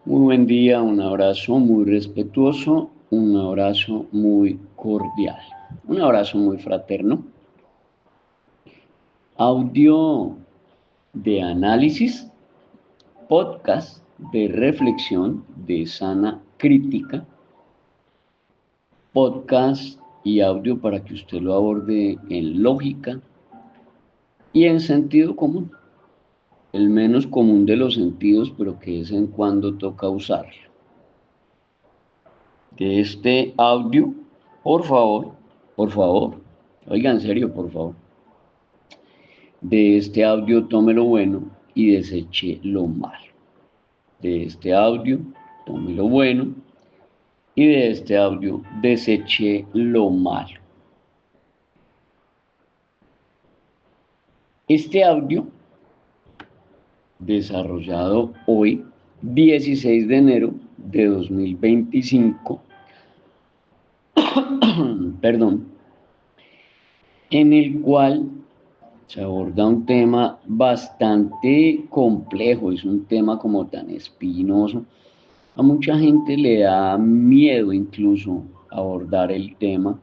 Muy buen día, un abrazo muy respetuoso, un abrazo muy cordial, un abrazo muy fraterno. Audio de análisis, podcast de reflexión de sana crítica, podcast y audio para que usted lo aborde en lógica y en sentido común, el menos común de los sentidos, pero que de vez en cuando toca usarlo. De este audio, por favor, oiga, en serio, por favor, de este audio tome lo bueno y deseche lo malo. De este audio tome lo bueno y de este audio deseche lo malo. Este audio, desarrollado hoy, 16 de enero de 2025, perdón, en el cual se aborda un tema bastante complejo, es un tema como tan espinoso. A mucha gente le da miedo incluso abordar el tema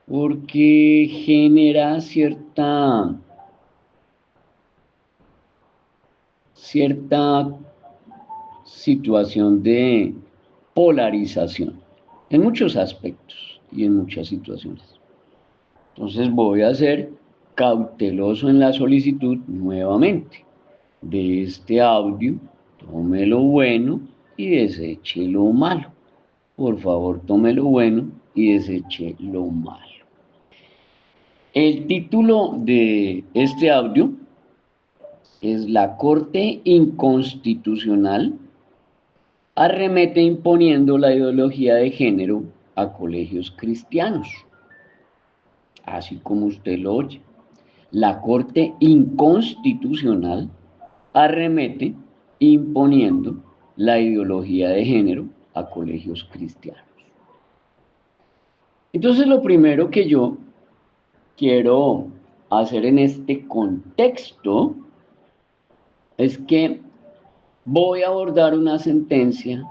porque genera cierta situación de polarización en muchos aspectos y en muchas situaciones. Entonces voy a ser cauteloso en la solicitud nuevamente de este audio, tome lo bueno y deseche lo malo. Por favor, tome lo bueno y deseche lo malo. El título de este audio es La Corte Inconstitucional arremete imponiendo la ideología de género a colegios cristianos. Así como usted lo oye. La Corte Inconstitucional arremete imponiendo la ideología de género a colegios cristianos. Entonces, lo primero que yo quiero hacer en este contexto es que voy a abordar una sentencia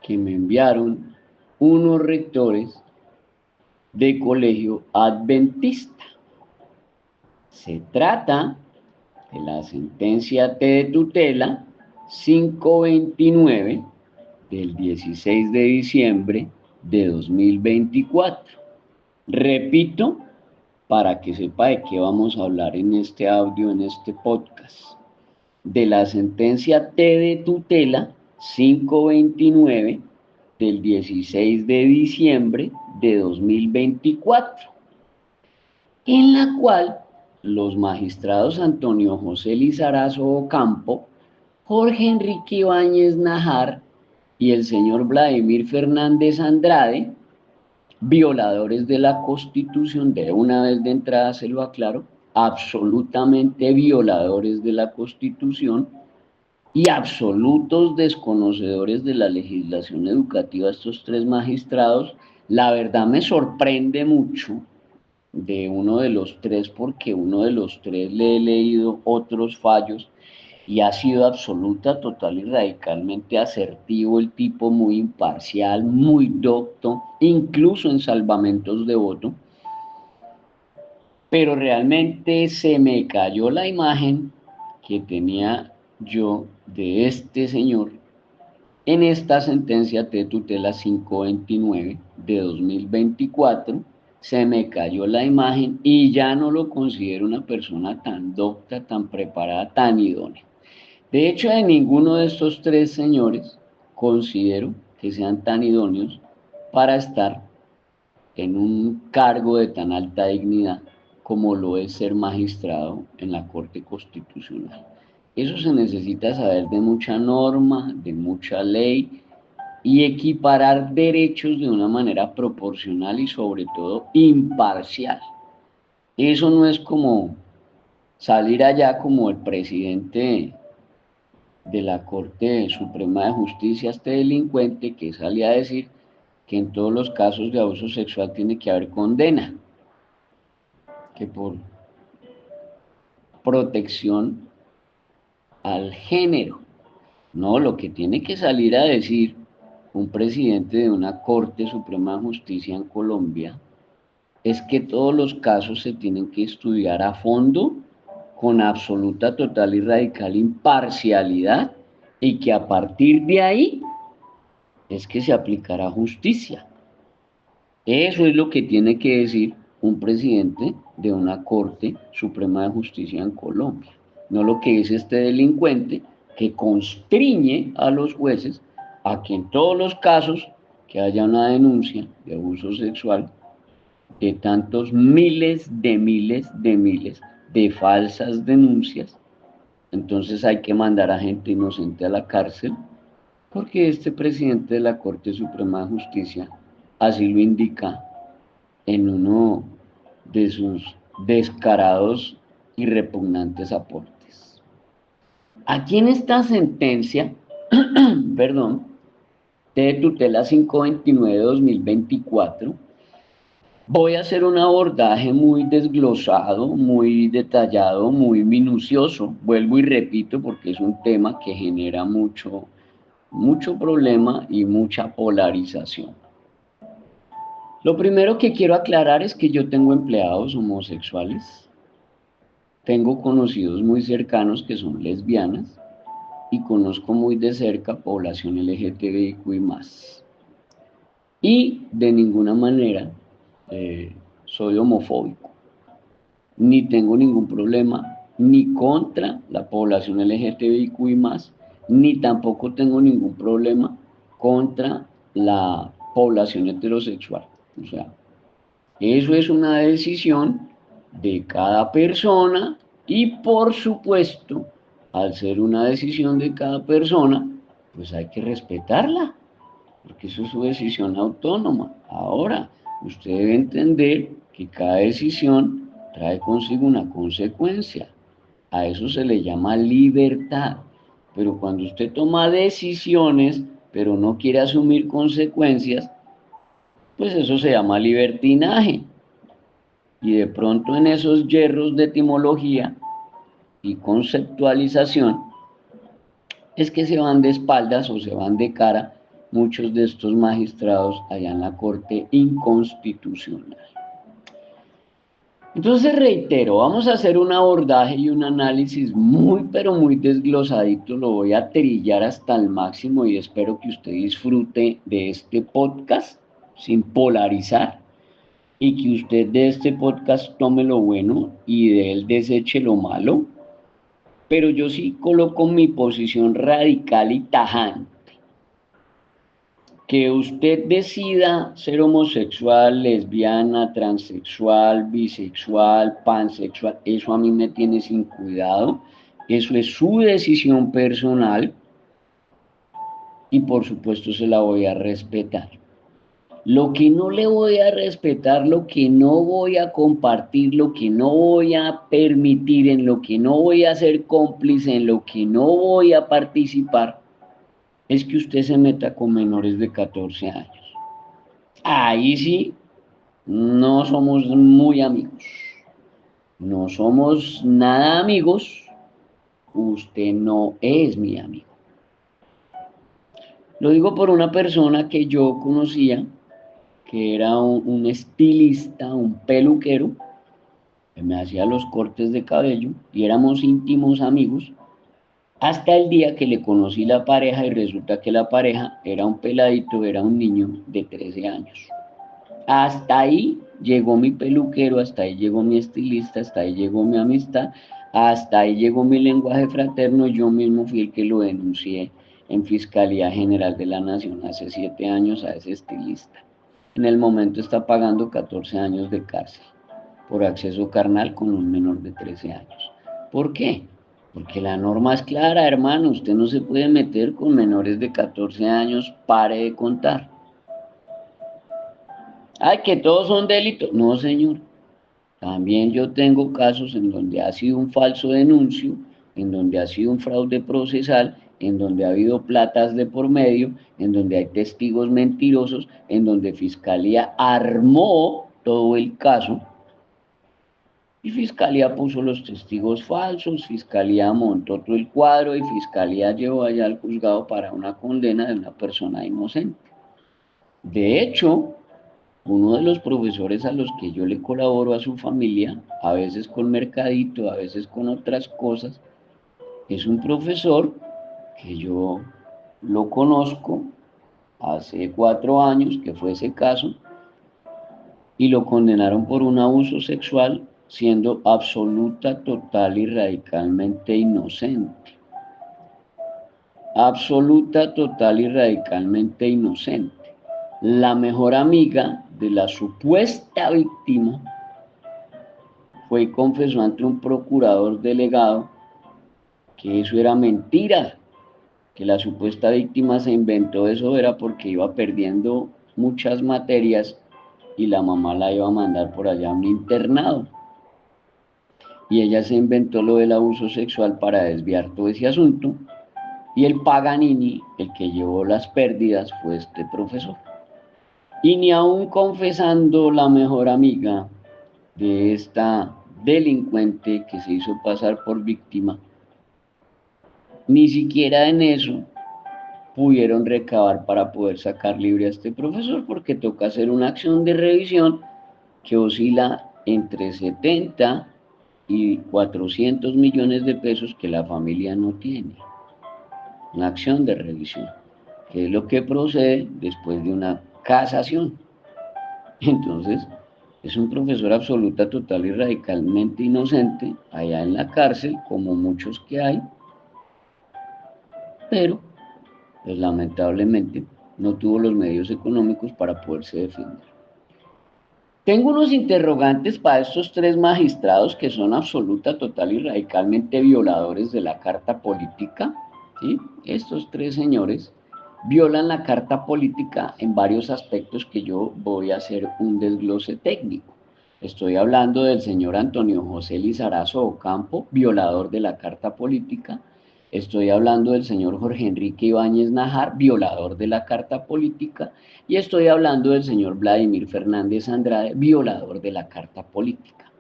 que me enviaron unos rectores de colegio adventista. Se trata de la sentencia T de tutela 529 del 16 de diciembre de 2024. Repito, para que sepa de qué vamos a hablar en este audio, en este podcast. De la sentencia T de tutela 529 del 16 de diciembre de 2024, en la cual los magistrados Antonio José Lizarazo Ocampo, Jorge Enrique Ibáñez Najar y el señor Vladimir Fernández Andrade, violadores de la Constitución, de una vez de entrada se lo aclaro, absolutamente violadores de la Constitución y absolutos desconocedores de la legislación educativa, estos tres magistrados. La verdad me sorprende mucho de uno de los tres, porque uno de los tres le he leído otros fallos y ha sido absoluta, total y radicalmente asertivo el tipo, muy imparcial, muy docto, incluso en salvamentos de voto, pero realmente se me cayó la imagen que tenía yo de este señor en esta sentencia de tutela 529 de 2024. Se me cayó la imagen y ya no lo considero una persona tan docta, tan preparada, tan idónea. De hecho, de ninguno de estos tres señores considero que sean tan idóneos para estar en un cargo de tan alta dignidad como lo es ser magistrado en la Corte Constitucional. Eso se necesita saber de mucha norma, de mucha ley y equiparar derechos de una manera proporcional y sobre todo imparcial. Eso no es como salir allá como el presidente de la Corte Suprema de Justicia, este delincuente que sale a decir que en todos los casos de abuso sexual tiene que haber condena, que por protección al género. No, lo que tiene que salir a decir un presidente de una Corte Suprema de Justicia en Colombia es que todos los casos se tienen que estudiar a fondo, con absoluta, total y radical imparcialidad, y que a partir de ahí es que se aplicará justicia. Eso es lo que tiene que decir un presidente de una Corte Suprema de Justicia en Colombia, no lo que es este delincuente que constriñe a los jueces a que en todos los casos que haya una denuncia de abuso sexual, de tantos miles de falsas denuncias, entonces hay que mandar a gente inocente a la cárcel, porque este presidente de la Corte Suprema de Justicia así lo indica en uno de sus descarados y repugnantes aportes. Aquí en esta sentencia, perdón, de tutela 529 de 2024, voy a hacer un abordaje muy desglosado, muy detallado, muy minucioso. Vuelvo y repito porque es un tema que genera mucho problema y mucha polarización. Lo primero que quiero aclarar es que yo tengo empleados homosexuales, tengo conocidos muy cercanos que son lesbianas y conozco muy de cerca población LGTBIQ más. Y de ninguna manera soy homofóbico, ni tengo ningún problema ni contra la población LGTBIQ más, ni tampoco tengo ningún problema contra la población heterosexual. O sea, eso es una decisión de cada persona y por supuesto, al ser una decisión de cada persona, pues hay que respetarla, porque eso es su decisión autónoma. Ahora, usted debe entender que cada decisión trae consigo una consecuencia. A eso se le llama libertad. Pero cuando usted toma decisiones, pero no quiere asumir consecuencias, pues eso se llama libertinaje. Y de pronto en esos yerros de etimología y conceptualización es que se van de espaldas o se van de cara muchos de estos magistrados allá en la Corte Inconstitucional. Entonces reitero, vamos a hacer un abordaje y un análisis muy pero muy desglosadito, lo voy a trillar hasta el máximo y espero que usted disfrute de este podcast sin polarizar y que usted de este podcast tome lo bueno y de él deseche lo malo, pero yo sí coloco mi posición radical y tajante. Que usted decida ser homosexual, lesbiana, transexual, bisexual, pansexual, eso a mí me tiene sin cuidado, eso es su decisión personal y por supuesto se la voy a respetar. Lo que no le voy a respetar, lo que no voy a compartir, lo que no voy a permitir, en lo que no voy a ser cómplice, en lo que no voy a participar, es que usted se meta con menores de 14 años. Ahí sí, no somos muy amigos. No somos nada amigos. Usted no es mi amigo. Lo digo por una persona que yo conocía, que era un estilista, un peluquero, que me hacía los cortes de cabello y éramos íntimos amigos, hasta el día que le conocí la pareja y resulta que la pareja era un peladito, era un niño de 13 años. Hasta ahí llegó mi peluquero, hasta ahí llegó mi estilista, hasta ahí llegó mi amistad, hasta ahí llegó mi lenguaje fraterno. Yo mismo fui el que lo denuncié en Fiscalía General de la Nación hace 7 años a ese estilista. En el momento está pagando 14 años de cárcel por acceso carnal con un menor de 13 años. ¿Por qué? Porque la norma es clara, hermano. Usted no se puede meter con menores de 14 años, pare de contar. Ay, que todos son delitos. No, señor. También yo tengo casos en donde ha sido un falso denuncio, en donde ha sido un fraude procesal, en donde ha habido platas de por medio, en donde hay testigos mentirosos, en donde Fiscalía armó todo el caso Y Fiscalía puso los testigos falsos, Fiscalía montó todo el cuadro y Fiscalía llevó allá al juzgado para una condena de una persona inocente. De hecho, uno de los profesores a los que yo le colaboro a su familia, a veces con mercadito, a veces con otras cosas, es un profesor que yo lo conozco hace 4 años, que fue ese caso, y lo condenaron por un abuso sexual siendo absoluta, total y radicalmente inocente. Absoluta, total y radicalmente inocente. La mejor amiga de la supuesta víctima fue y confesó ante un procurador delegado que eso era mentira, que la supuesta víctima se inventó eso era porque iba perdiendo muchas materias y la mamá la iba a mandar por allá a un internado. Y ella se inventó lo del abuso sexual para desviar todo ese asunto. Y el Paganini, el que llevó las pérdidas, fue este profesor. Y ni aún confesando la mejor amiga de esta delincuente que se hizo pasar por víctima, ni siquiera en eso pudieron recabar para poder sacar libre a este profesor, porque toca hacer una acción de revisión que oscila entre 70 y 400 millones de pesos que la familia no tiene. Una acción de revisión, que es lo que procede después de una casación. Entonces, es un profesor absoluta, total y radicalmente inocente allá en la cárcel, como muchos que hay, pero pues lamentablemente no tuvo los medios económicos para poderse defender. Tengo unos interrogantes para estos 3 magistrados que son absoluta, total y radicalmente violadores de la Carta Política, ¿sí? Estos 3 señores violan la Carta Política en varios aspectos que yo voy a hacer un desglose técnico. Estoy hablando del señor Antonio José Lizarazo Ocampo, violador de la Carta Política. Estoy hablando del señor Jorge Enrique Ibáñez Najar, violador de la Carta Política. Y estoy hablando del señor Vladimir Fernández Andrade, violador de la Carta Política.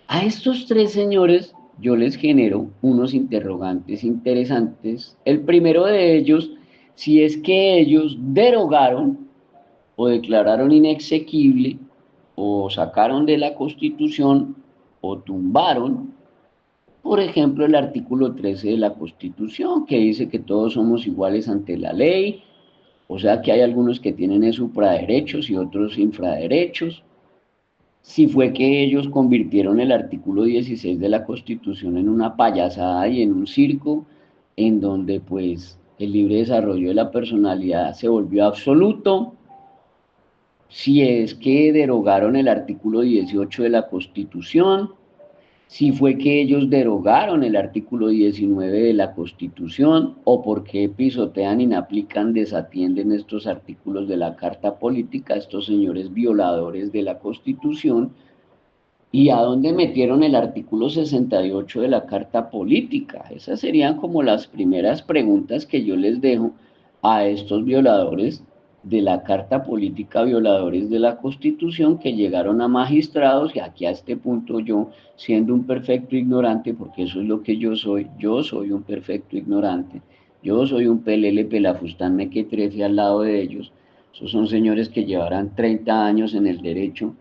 A estos 3 señores yo les genero unos interrogantes interesantes. El primero de ellos, si es que ellos derogaron o declararon inexequible o sacaron de la Constitución o tumbaron, por ejemplo, el artículo 13 de la Constitución, que dice que todos somos iguales ante la ley, o sea que hay algunos que tienen supraderechos y otros infraderechos. Si fue que ellos convirtieron el artículo 16 de la Constitución en una payasada y en un circo, en donde pues el libre desarrollo de la personalidad se volvió absoluto. Si es que derogaron el artículo 18 de la Constitución, si fue que ellos derogaron el artículo 19 de la Constitución o por qué pisotean, inaplican, desatienden estos artículos de la Carta Política, estos señores violadores de la Constitución, y a dónde metieron el artículo 68 de la Carta Política. Esas serían como las primeras preguntas que yo les dejo a estos violadores de la Carta Política, violadores de la Constitución, que llegaron a magistrados, y aquí a este punto yo, siendo un perfecto ignorante, porque eso es lo que yo soy un perfecto ignorante, yo soy un pelele pelafustán mequetrefe al lado de ellos. Esos son señores que llevarán 30 años en el derecho,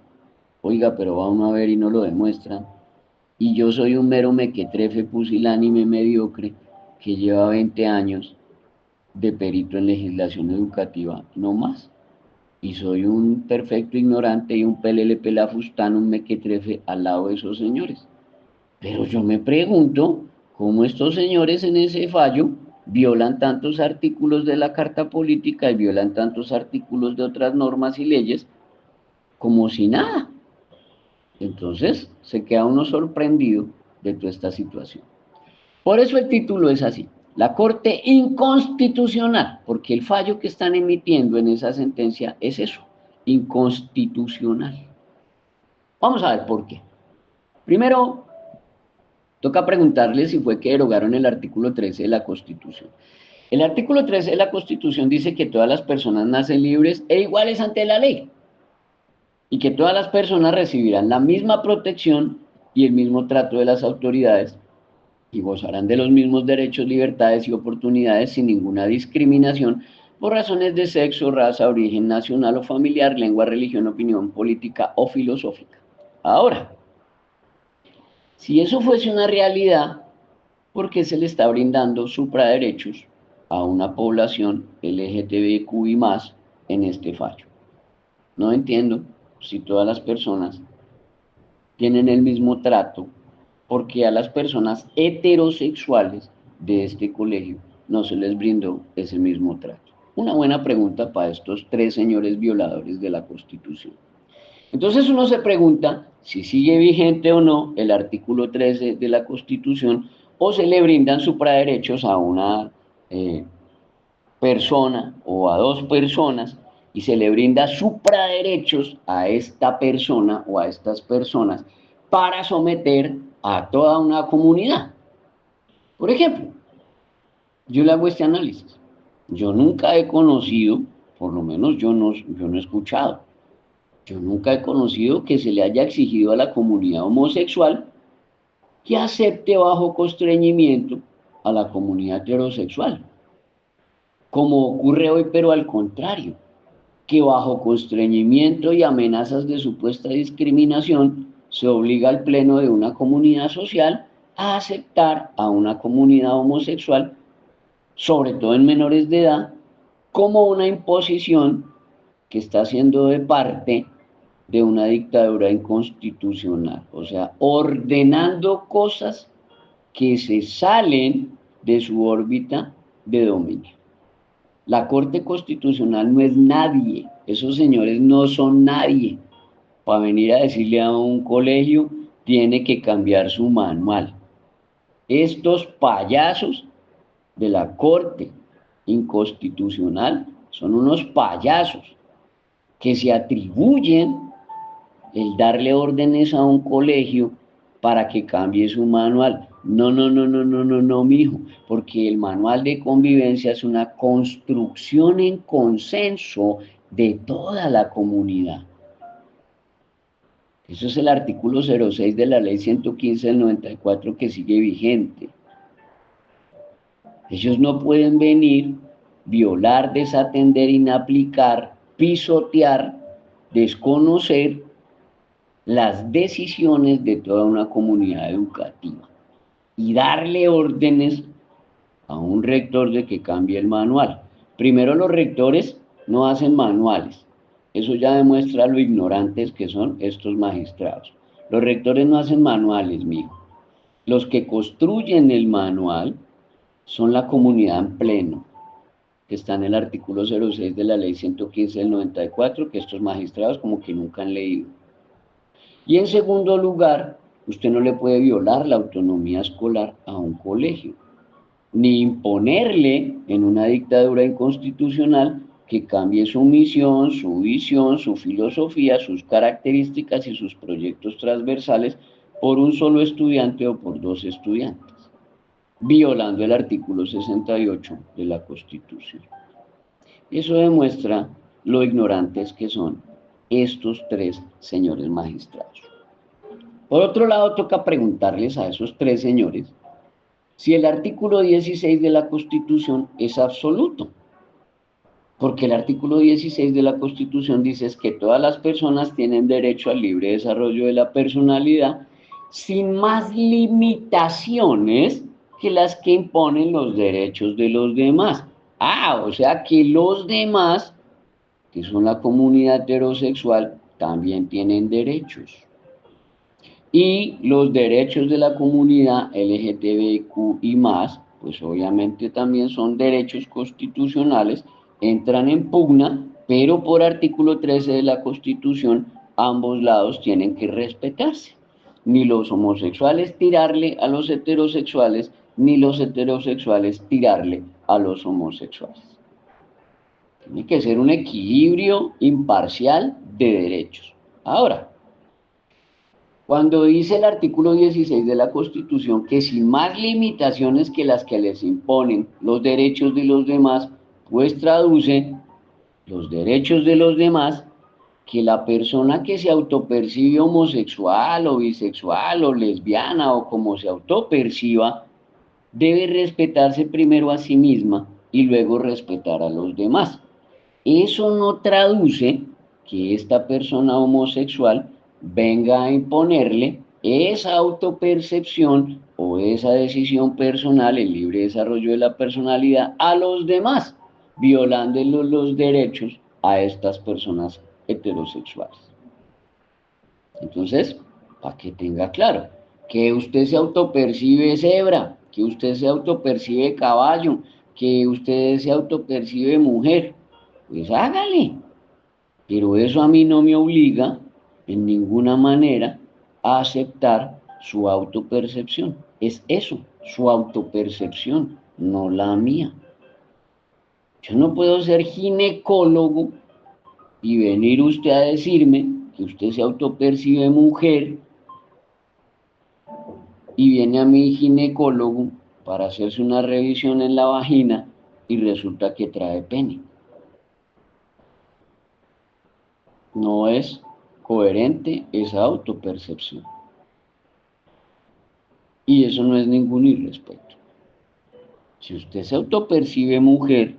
oiga, pero va uno a ver y no lo demuestran, y yo soy un mero mequetrefe pusilánime mediocre que lleva 20 años de perito en legislación educativa, no más. Y soy un perfecto ignorante y un pelele pelafustán, un mequetrefe al lado de esos señores. Pero yo me pregunto cómo estos señores en ese fallo violan tantos artículos de la Carta Política y violan tantos artículos de otras normas y leyes como si nada. Entonces se queda uno sorprendido de toda esta situación. Por eso el título es así: la Corte Inconstitucional, porque el fallo que están emitiendo en esa sentencia es eso, inconstitucional. Vamos a ver por qué. Primero, toca preguntarle si fue que derogaron el artículo 13 de la Constitución. El artículo 13 de la Constitución dice que todas las personas nacen libres e iguales ante la ley, y que todas las personas recibirán la misma protección y el mismo trato de las autoridades y gozarán de los mismos derechos, libertades y oportunidades sin ninguna discriminación por razones de sexo, raza, origen nacional o familiar, lengua, religión, opinión política o filosófica. Ahora, si eso fuese una realidad, ¿por qué se le está brindando supraderechos a una población LGTBQI más en este fallo? No entiendo si todas las personas tienen el mismo trato, porque a las personas heterosexuales de este colegio no se les brindó ese mismo trato. Una buena pregunta para estos tres señores violadores de la Constitución. Entonces uno se pregunta si sigue vigente o no el artículo 13 de la Constitución o se le brindan supraderechos a una persona o a dos personas y se le brinda supraderechos a esta persona o a estas personas para someter a toda una comunidad. Por ejemplo, yo le hago este análisis. Yo nunca he conocido, por lo menos yo no he escuchado, yo nunca he conocido que se le haya exigido a la comunidad homosexual que acepte bajo constreñimiento a la comunidad heterosexual, como ocurre hoy, pero al contrario, que bajo constreñimiento y amenazas de supuesta discriminación se obliga al pleno de una comunidad social a aceptar a una comunidad homosexual, sobre todo en menores de edad, como una imposición que está haciendo de parte de una dictadura inconstitucional, o sea, ordenando cosas que se salen de su órbita de dominio. La Corte Constitucional no es nadie, esos señores no son nadie para venir a decirle a un colegio tiene que cambiar su manual. Estos payasos de la Corte Inconstitucional son unos payasos que se atribuyen el darle órdenes a un colegio para que cambie su manual. No, mijo, porque el manual de convivencia es una construcción en consenso de toda la comunidad. Eso es el artículo 06 de la ley 115 del 94 que sigue vigente. Ellos no pueden venir, violar, desatender, inaplicar, pisotear, desconocer las decisiones de toda una comunidad educativa y darle órdenes a un rector de que cambie el manual. Primero, los rectores no hacen manuales. Eso ya demuestra lo ignorantes que son estos magistrados. Los rectores no hacen manuales, mijo. Los que construyen el manual son la comunidad en pleno, que está en el artículo 06 de la ley 115 del 94, que estos magistrados como que nunca han leído. Y en segundo lugar, usted no le puede violar la autonomía escolar a un colegio, ni imponerle en una dictadura inconstitucional que cambie su misión, su visión, su filosofía, sus características y sus proyectos transversales por un solo estudiante o por dos estudiantes, violando el artículo 68 de la Constitución. Eso demuestra lo ignorantes que son estos tres señores magistrados. Por otro lado, toca preguntarles a esos tres señores si el artículo 16 de la Constitución es absoluto. Porque el artículo 16 de la Constitución dice que todas las personas tienen derecho al libre desarrollo de la personalidad sin más limitaciones que las que imponen los derechos de los demás. O sea que los demás, que son la comunidad heterosexual, también tienen derechos. Y los derechos de la comunidad LGTBQI+, pues obviamente también son derechos constitucionales, entran en pugna, pero por artículo 13 de la Constitución, ambos lados tienen que respetarse. Ni los homosexuales tirarle a los heterosexuales, ni los heterosexuales tirarle a los homosexuales. Tiene que ser un equilibrio imparcial de derechos. Ahora, cuando dice el artículo 16 de la Constitución que sin más limitaciones que las que les imponen los derechos de los demás, pues traduce los derechos de los demás que la persona que se autopercibe homosexual o bisexual o lesbiana o como se autoperciba, debe respetarse primero a sí misma y luego respetar a los demás. Eso no traduce que esta persona homosexual venga a imponerle esa autopercepción o esa decisión personal, el libre desarrollo de la personalidad a los demás, violando los derechos a estas personas heterosexuales. Entonces, para que tenga claro, que usted se autopercibe cebra, que usted se autopercibe caballo, que usted se autopercibe mujer, pues hágale. Pero eso a mí no me obliga en ninguna manera a aceptar su autopercepción. Es eso, su autopercepción, no la mía. Yo no puedo ser ginecólogo y venir usted a decirme que usted se autopercibe mujer y viene a mi ginecólogo para hacerse una revisión en la vagina y resulta que trae pene. No es coherente esa autopercepción. Y eso no es ningún irrespeto. Si usted se autopercibe mujer,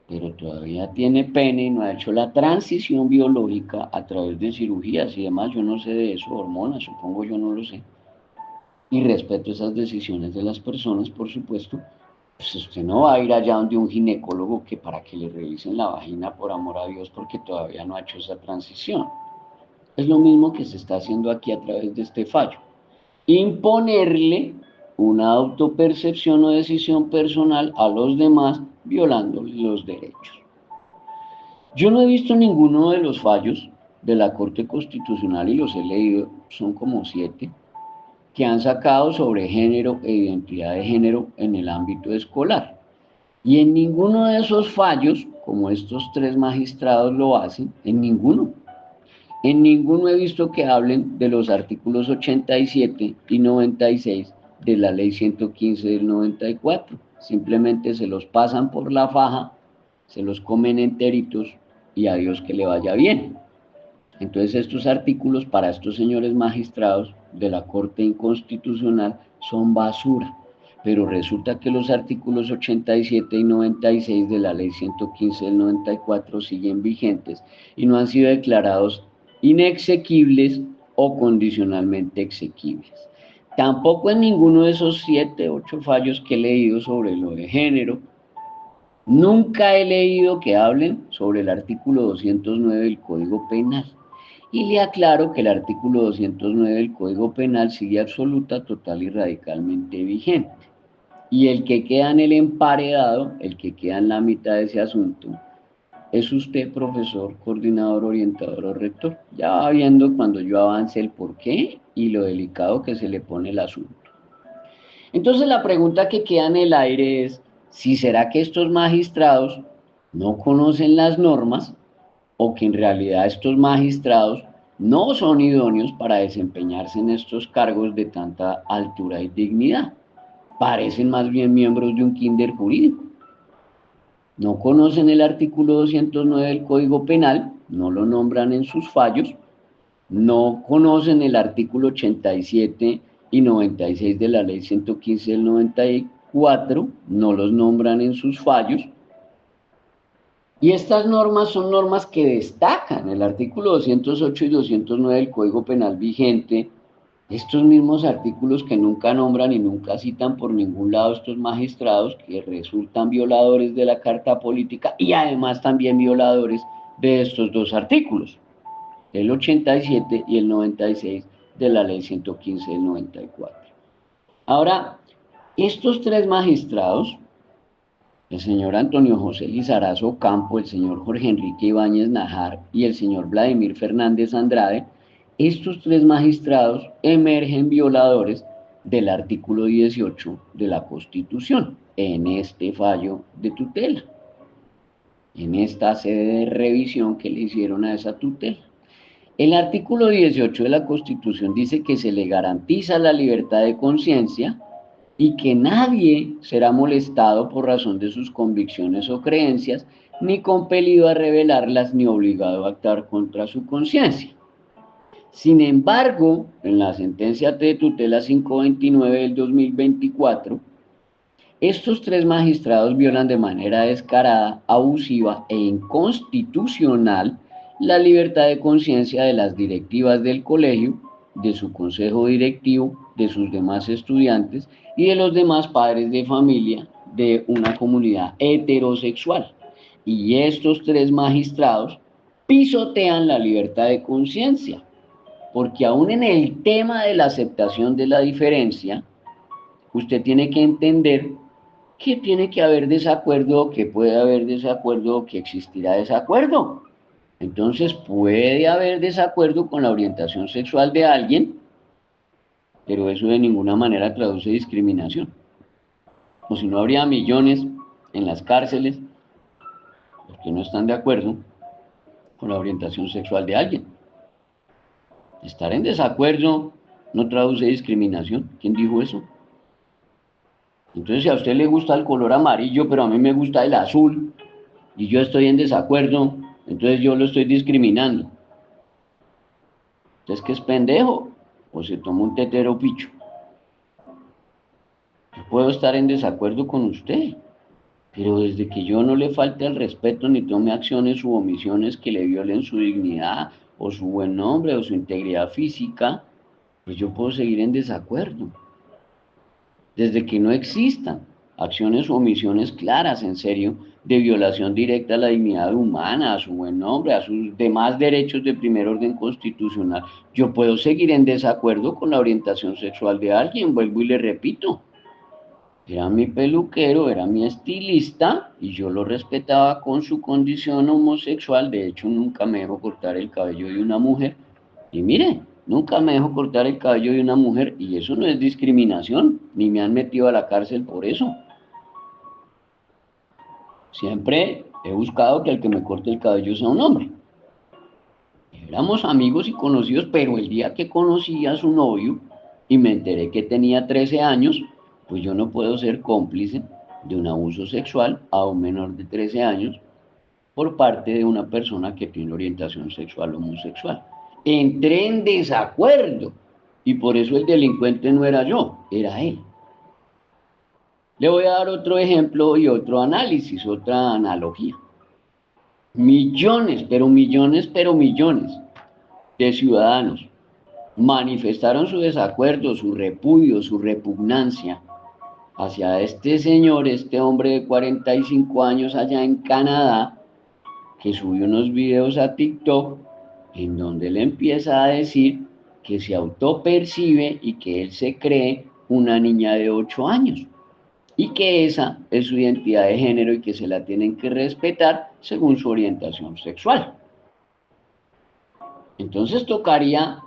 pero todavía tiene pene y no ha hecho la transición biológica a través de cirugías y demás, yo no sé de eso, hormonas, supongo yo no lo sé, y respeto esas decisiones de las personas, por supuesto, pues usted no va a ir allá donde un ginecólogo que para que le revisen la vagina por amor a Dios porque todavía no ha hecho esa transición. Es lo mismo que se está haciendo aquí a través de este fallo. Imponerle una autopercepción o decisión personal a los demás violando los derechos. Yo no he visto ninguno de los fallos de la Corte Constitucional y los he leído, son como 7, que han sacado sobre género e identidad de género en el ámbito escolar. Y en ninguno de esos fallos, como estos 3 magistrados lo hacen, en ninguno he visto que hablen de los artículos 87 y 96 de la ley 115 del 94. Simplemente se los pasan por la faja, se los comen enteritos y a Dios que le vaya bien. Entonces estos artículos para estos señores magistrados de la Corte Inconstitucional son basura. Pero resulta que los artículos 87 y 96 de la ley 115 del 94 siguen vigentes y no han sido declarados inexequibles o condicionalmente exequibles. Tampoco en ninguno de esos 7, 8 fallos que he leído sobre lo de género, nunca he leído que hablen sobre el artículo 209 del Código Penal. Y le aclaro que el artículo 209 del Código Penal sigue absoluta, total y radicalmente vigente. Y el que queda en el emparedado, el que queda en la mitad de ese asunto, es usted, profesor, coordinador, orientador o rector. Ya va viendo cuando yo avance el por qué y lo delicado que se le pone el asunto. Entonces la pregunta que queda en el aire es, si será que estos magistrados no conocen las normas o que en realidad estos magistrados no son idóneos para desempeñarse en estos cargos de tanta altura y dignidad. Parecen más bien miembros de un kinder jurídico. No conocen el artículo 209 del Código Penal, no lo nombran en sus fallos, no conocen el artículo 87 y 96 de la ley 115 del 94, no los nombran en sus fallos. Y estas normas son normas que destacan el artículo 208 y 209 del Código Penal vigente, estos mismos artículos que nunca nombran y nunca citan por ningún lado estos magistrados que resultan violadores de la Carta Política y además también violadores de estos 2 artículos, el 87 y el 96 de la ley 115 del 94. Ahora, estos 3 magistrados, el señor Antonio José Lizarazo Campo, el señor Jorge Enrique Ibáñez Najar y el señor Vladimir Fernández Andrade, estos 3 magistrados emergen violadores del artículo 18 de la Constitución en este fallo de tutela, en esta sede de revisión que le hicieron a esa tutela. El artículo 18 de la Constitución dice que se le garantiza la libertad de conciencia y que nadie será molestado por razón de sus convicciones o creencias, ni compelido a revelarlas, ni obligado a actuar contra su conciencia. Sin embargo, en la sentencia de tutela 529 del 2024, estos tres magistrados violan de manera descarada, abusiva e inconstitucional la libertad de conciencia de las directivas del colegio, de su consejo directivo, de sus demás estudiantes y de los demás padres de familia de una comunidad heterosexual. Y estos tres magistrados pisotean la libertad de conciencia, porque aún en el tema de la aceptación de la diferencia, usted tiene que entender que tiene que haber desacuerdo, que puede haber desacuerdo, que existirá desacuerdo. Entonces puede haber desacuerdo con la orientación sexual de alguien, pero eso de ninguna manera traduce discriminación. O si no, habría millones en las cárceles que no están de acuerdo con la orientación sexual de alguien. Estar en desacuerdo no traduce discriminación. ¿Quién dijo eso? Entonces, si a usted le gusta el color amarillo, pero a mí me gusta el azul, y yo estoy en desacuerdo, entonces yo lo estoy discriminando. Entonces, ¿qué es pendejo? O se toma un tetero picho. Yo puedo estar en desacuerdo con usted, pero desde que yo no le falte el respeto ni tome acciones u omisiones que le violen su dignidad o su buen nombre o su integridad física, pues yo puedo seguir en desacuerdo. Desde que no existan acciones o omisiones claras, en serio, de violación directa a la dignidad humana, a su buen nombre, a sus demás derechos de primer orden constitucional, yo puedo seguir en desacuerdo con la orientación sexual de alguien. Vuelvo y le repito, era mi peluquero, era mi estilista y yo lo respetaba con su condición homosexual. De hecho, nunca me dejó cortar el cabello de una mujer. Y mire, nunca me dejó cortar el cabello de una mujer y eso no es discriminación, ni me han metido a la cárcel por eso. Siempre he buscado que el que me corte el cabello sea un hombre. Éramos amigos y conocidos, pero el día que conocí a su novio y me enteré que tenía 13 años, pues yo no puedo ser cómplice de un abuso sexual a un menor de 13 años por parte de una persona que tiene orientación sexual homosexual. Entré en desacuerdo y por eso el delincuente no era yo, era él. Le voy a dar otro ejemplo y otro análisis, otra analogía. Millones de ciudadanos manifestaron su desacuerdo, su repudio, su repugnancia hacia este señor, este hombre de 45 años allá en Canadá, que subió unos videos a TikTok en donde él empieza a decir que se autopercibe y que él se cree una niña de 8 años y que esa es su identidad de género y que se la tienen que respetar según su orientación sexual. Entonces tocaría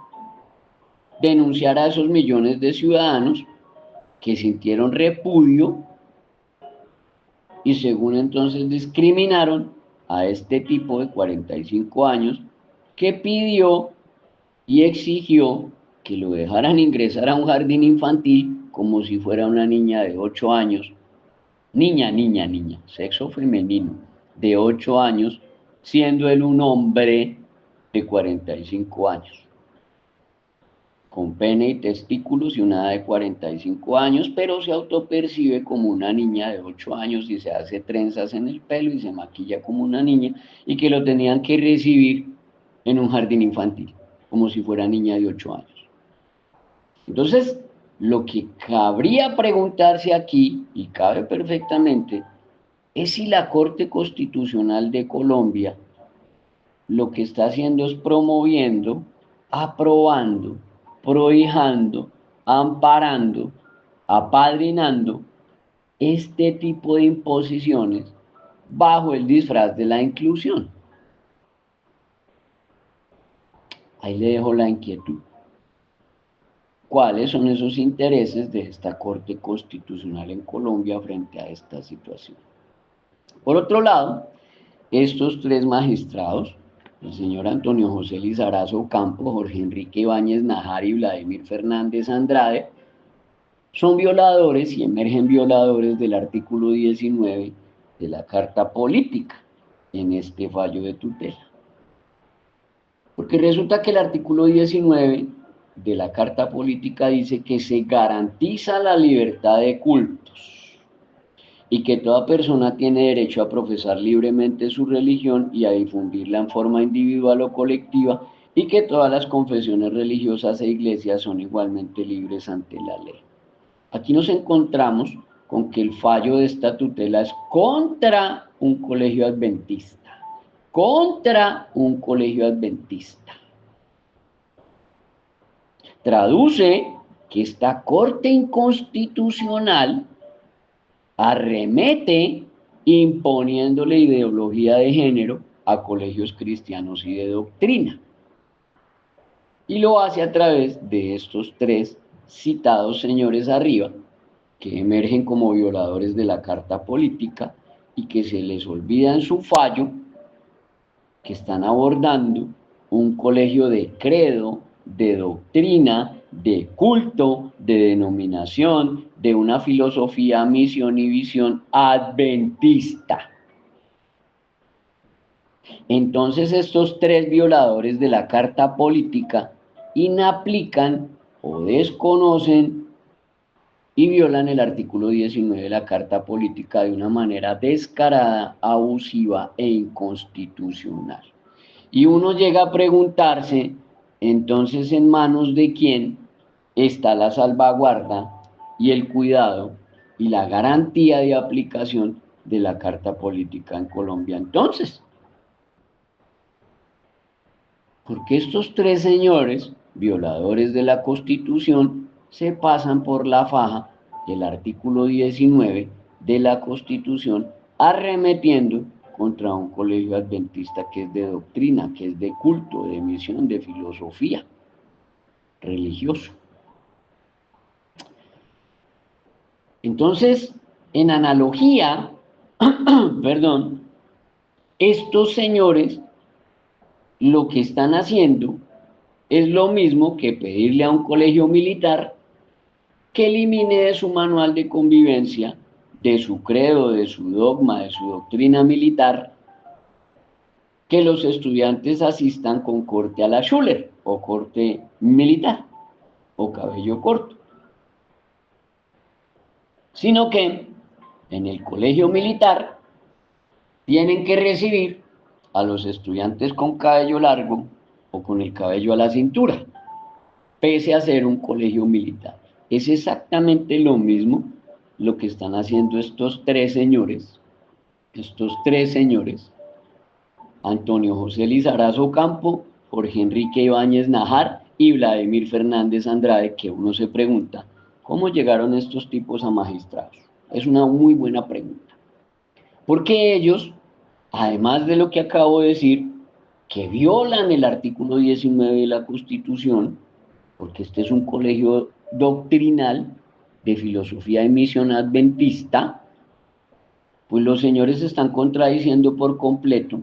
denunciar a esos millones de ciudadanos que sintieron repudio y según entonces discriminaron a este tipo de 45 años que pidió y exigió que lo dejaran ingresar a un jardín infantil como si fuera una niña de 8 años, niña, sexo femenino, de 8 años, siendo él un hombre de 45 años, con pene y testículos y una edad de 45 años, pero se autopercibe como una niña de 8 años y se hace trenzas en el pelo y se maquilla como una niña y que lo tenían que recibir en un jardín infantil, como si fuera niña de 8 años. Entonces, lo que cabría preguntarse aquí, y cabe perfectamente, es si la Corte Constitucional de Colombia lo que está haciendo es promoviendo, aprobando, prohijando, amparando, apadrinando este tipo de imposiciones bajo el disfraz de la inclusión. Ahí le dejo la inquietud. ¿Cuáles son esos intereses de esta Corte Constitucional en Colombia frente a esta situación? Por otro lado, estos tres magistrados, el señor Antonio José Lizarazo Campo, Jorge Enrique Ibáñez Najar y Vladimir Fernández Andrade, son violadores y emergen violadores del artículo 19 de la Carta Política en este fallo de tutela. Porque resulta que el artículo 19 de la Carta Política dice que se garantiza la libertad de cultos y que toda persona tiene derecho a profesar libremente su religión y a difundirla en forma individual o colectiva, y que todas las confesiones religiosas e iglesias son igualmente libres ante la ley. Aquí nos encontramos con que el fallo de esta tutela es contra un colegio adventista, contra un colegio adventista. Traduce que esta Corte Inconstitucional arremete imponiéndole ideología de género a colegios cristianos y de doctrina. Y lo hace a través de estos tres citados señores arriba, que emergen como violadores de la Carta Política y que se les olvida en su fallo que están abordando un colegio de credo, de doctrina, de culto, de denominación, de una filosofía, misión y visión adventista. Entonces estos tres violadores de la Carta Política inaplican o desconocen y violan el artículo 19 de la Carta Política de una manera descarada, abusiva e inconstitucional. Y uno llega a preguntarse, entonces, ¿en manos de quién está la salvaguarda y el cuidado y la garantía de aplicación de la Carta Política en Colombia entonces? Porque estos tres señores, violadores de la Constitución, se pasan por la faja el artículo 19 de la Constitución, arremetiendo contra un colegio adventista que es de doctrina, que es de culto, de misión, de filosofía, religioso. Entonces, en analogía, perdón, estos señores lo que están haciendo es lo mismo que pedirle a un colegio militar que elimine de su manual de convivencia, de su credo, de su dogma, de su doctrina militar, que los estudiantes asistan con corte a la Schuller o corte militar o cabello corto, sino que en el colegio militar tienen que recibir a los estudiantes con cabello largo o con el cabello a la cintura, pese a ser un colegio militar. Es exactamente lo mismo lo que están haciendo estos tres señores, Antonio José Lizarazo Campo, Jorge Enrique Ibáñez Najar y Vladimir Fernández Andrade, que uno se pregunta, ¿cómo llegaron estos tipos a magistrados? Es una muy buena pregunta. Porque ellos, además de lo que acabo de decir, que violan el artículo 19 de la Constitución, porque este es un colegio doctrinal de filosofía y misión adventista, pues los señores están contradiciendo por completo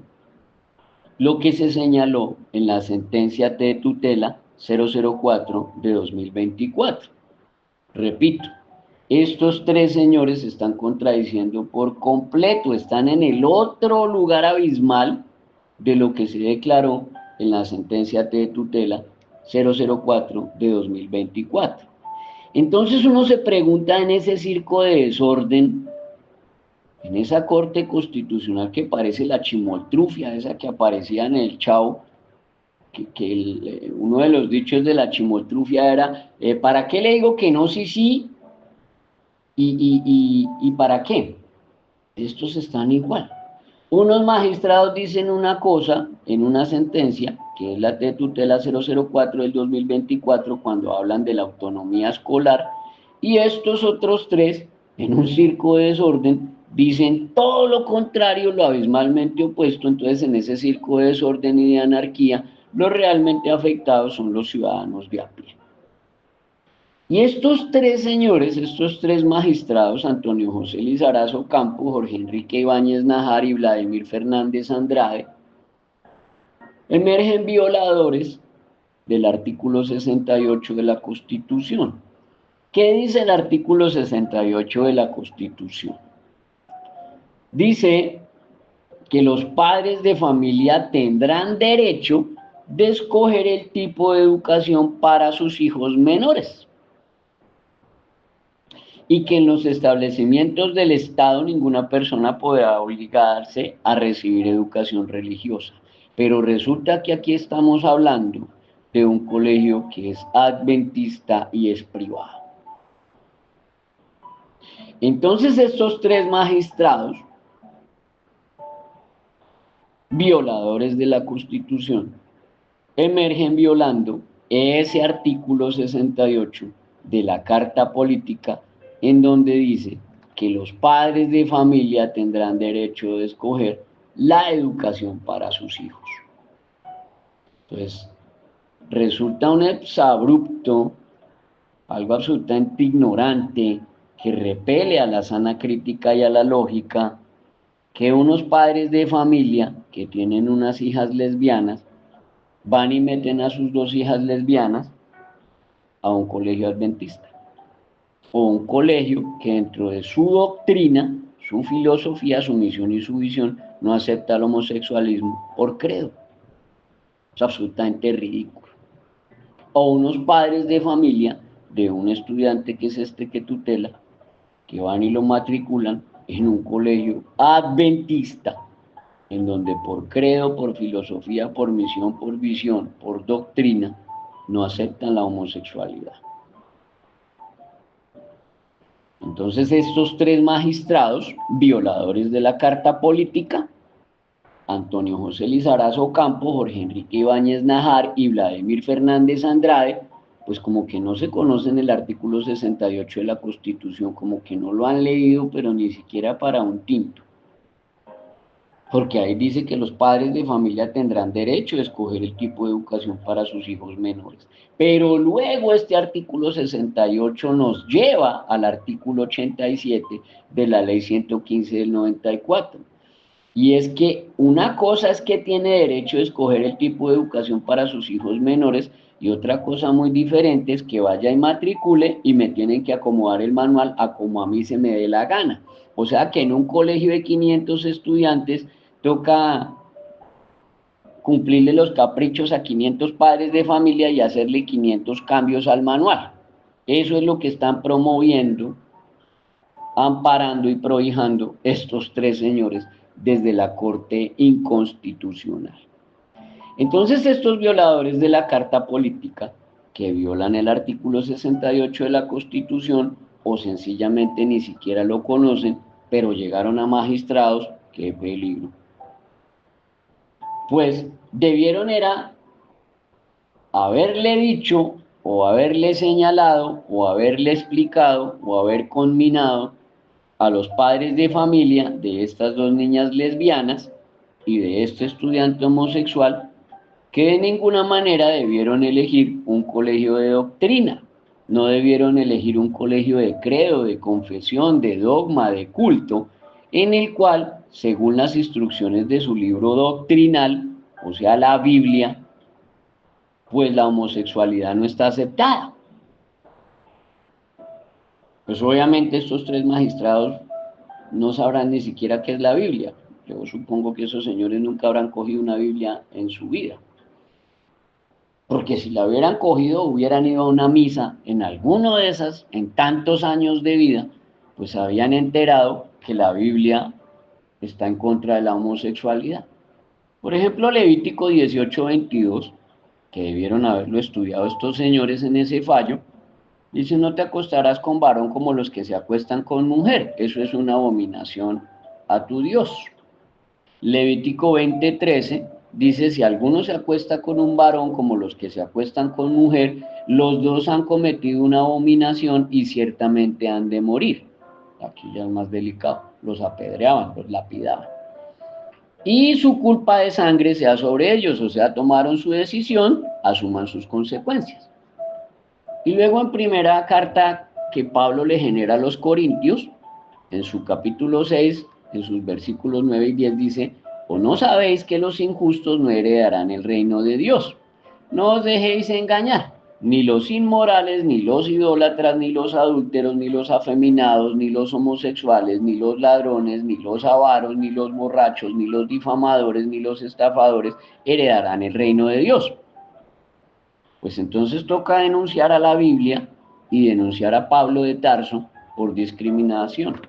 lo que se señaló en la sentencia de tutela 004 de 2024. Repito, estos tres señores están contradiciendo por completo, están en el otro lugar abismal de lo que se declaró en la sentencia de tutela 004 de 2024. Entonces uno se pregunta en ese circo de desorden, en esa corte constitucional que parece la chimoltrufia, esa que aparecía en el Chavo, uno de los dichos de la chimoltrufia era, ¿para qué le digo que no, sí, sí? ¿Y para qué? Estos están igual. Unos magistrados dicen una cosa en una sentencia, que es la de tutela 004 del 2024, cuando hablan de la autonomía escolar, y estos otros tres, en un circo de desorden, dicen todo lo contrario, lo abismalmente opuesto. Entonces, en ese circo de desorden y de anarquía, los realmente afectados son los ciudadanos de a pie. Y estos tres señores, estos tres magistrados, Antonio José Lizarazo Campo, Jorge Enrique Ibáñez Najar y Vladimir Fernández Andrade, emergen violadores del artículo 68 de la Constitución. ¿Qué dice el artículo 68 de la Constitución? Dice que los padres de familia tendrán derecho de escoger el tipo de educación para sus hijos menores y que en los establecimientos del Estado ninguna persona podrá obligarse a recibir educación religiosa. Pero resulta que aquí estamos hablando de un colegio que es adventista y es privado. Entonces estos tres magistrados, violadores de la Constitución, emergen violando ese artículo 68 de la Carta Política, en donde dice que los padres de familia tendrán derecho de escoger la educación para sus hijos. Entonces, resulta un exabrupto, algo absolutamente ignorante, que repele a la sana crítica y a la lógica, que unos padres de familia que tienen unas hijas lesbianas van y meten a sus dos hijas lesbianas a un colegio adventista, o un colegio que dentro de su doctrina, su filosofía, su misión y su visión no acepta el homosexualismo por credo. Es absolutamente ridículo. O unos padres de familia de un estudiante que es este que tutela, que van y lo matriculan en un colegio adventista, en donde por credo, por filosofía, por misión, por visión, por doctrina, no aceptan la homosexualidad. Entonces estos tres magistrados, violadores de la Carta Política, Antonio José Lizarazo Campo, Jorge Enrique Ibáñez Najar y Vladimir Fernández Andrade, pues como que no se conocen el artículo 68 de la Constitución, como que no lo han leído, pero ni siquiera para un tinto. Porque ahí dice que los padres de familia tendrán derecho a escoger el tipo de educación para sus hijos menores. Pero luego este artículo 68 nos lleva al artículo 87 de la ley 115 del 94. Y es que una cosa es que tiene derecho a escoger el tipo de educación para sus hijos menores y otra cosa muy diferente es que vaya y matricule y me tienen que acomodar el manual a como a mí se me dé la gana. O sea que en un colegio de 500 estudiantes toca cumplirle los caprichos a 500 padres de familia y hacerle 500 cambios al manual. Eso es lo que están promoviendo, amparando y prohijando estos tres señores desde la Corte Inconstitucional. Entonces estos violadores de la Carta Política, que violan el artículo 68 de la Constitución o sencillamente ni siquiera lo conocen, pero llegaron a magistrados, qué peligro. Pues debieron era haberle dicho o haberle señalado o haberle explicado o haber conminado a los padres de familia de estas dos niñas lesbianas y de este estudiante homosexual que de ninguna manera debieron elegir un colegio de doctrina, no debieron elegir un colegio de credo, de confesión, de dogma, de culto, en el cual, según las instrucciones de su libro doctrinal, o sea, la Biblia, pues la homosexualidad no está aceptada. Pues obviamente estos tres magistrados no sabrán ni siquiera qué es la Biblia. Yo supongo que esos señores nunca habrán cogido una Biblia en su vida. Porque si la hubieran cogido, hubieran ido a una misa en alguno de esas, en tantos años de vida, pues habían enterado que la Biblia está en contra de la homosexualidad. Por ejemplo, Levítico 18:22, que debieron haberlo estudiado estos señores en ese fallo, dice: no te acostarás con varón como los que se acuestan con mujer, eso es una abominación a tu Dios. Levítico 20:13 dice: si alguno se acuesta con un varón como los que se acuestan con mujer, los dos han cometido una abominación y ciertamente han de morir. Aquí ya es más delicado, los apedreaban, los lapidaban. Y su culpa de sangre sea sobre ellos, o sea, tomaron su decisión, asuman sus consecuencias. Y luego en primera carta que Pablo le genera a los Corintios, en su capítulo 6, en sus versículos 9 y 10 dice: ¿o no sabéis que los injustos no heredarán el reino de Dios? No os dejéis engañar, ni los inmorales, ni los idólatras, ni los adúlteros, ni los afeminados, ni los homosexuales, ni los ladrones, ni los avaros, ni los borrachos, ni los difamadores, ni los estafadores heredarán el reino de Dios. Pues entonces toca denunciar a la Biblia y denunciar a Pablo de Tarso por discriminación,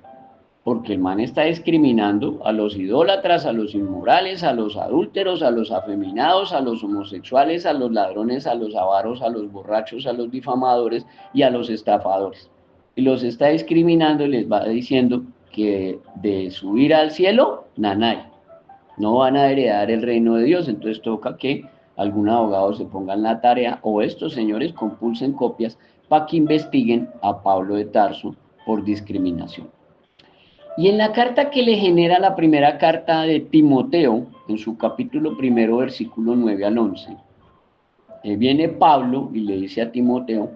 porque el man está discriminando a los idólatras, a los inmorales, a los adúlteros, a los afeminados, a los homosexuales, a los ladrones, a los avaros, a los borrachos, a los difamadores y a los estafadores. Y los está discriminando y les va diciendo que de subir al cielo, nanay, no van a heredar el reino de Dios. Entonces toca que algún abogado se ponga en la tarea o estos señores compulsen copias para que investiguen a Pablo de Tarso por discriminación. Y en la carta que le genera la primera carta de Timoteo, en su capítulo primero, versículo 9 al 11, viene Pablo y le dice a Timoteo,